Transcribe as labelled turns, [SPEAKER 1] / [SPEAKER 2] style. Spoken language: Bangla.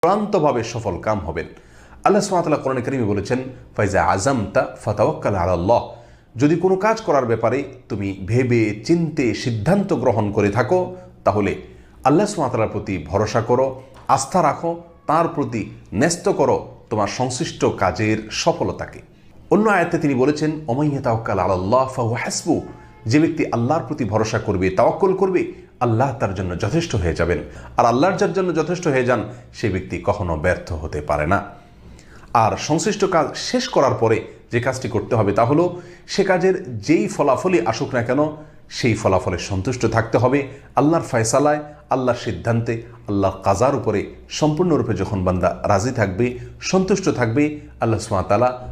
[SPEAKER 1] চূড়ান্তভাবে সফল কাম হবেন। আল্লাহ সুবহানাহু ওয়া তাআলা কোরআনে কারীমে বলেছেন, ফাইজা আযামতা ফাতাওয়াক্কাল আলাল্লাহ, যদি কোনো কাজ করার ব্যাপারে তুমি ভেবে চিন্তে সিদ্ধান্ত গ্রহণ করে থাকো, তাহলে আল্লাহ সুবহানাহু ওয়া তাআলার প্রতি ভরসা করো, আস্থা রাখো, তার প্রতি ন্যস্ত করো তোমার সংশ্লিষ্ট কাজের সফলতাকে। অন্য আয়াতে তিনি বলেছেন, ওমান ইয়াতাওয়াক্কাল আলাল্লাহ ফাহুয়া হাসবু, যে ব্যক্তি আল্লাহর প্রতি ভরসা করবে, তাওয়াক্কুল করবে, আল্লাহ তার জন্য যথেষ্ট হয়ে যাবেন। আর আল্লাহর যার জন্য যথেষ্ট হয়ে যান, সেই ব্যক্তি কখনো ব্যর্থ হতে পারে না। আর সংশ্লিষ্ট কাজ শেষ করার পরে যে কাজটি করতে হবে তা হলো, সে কাজের যেই ফলাফলই আসুক না কেন, সেই ফলাফলে সন্তুষ্ট থাকতে হবে। আল্লাহর ফয়সালায়, আল্লাহর সিদ্ধান্তে, আল্লাহর কাজার উপরে সম্পূর্ণরূপে যখন বান্দা রাজি থাকবে, সন্তুষ্ট থাকবে, আল্লাহ সুবহানাহু ওয়া তাআলা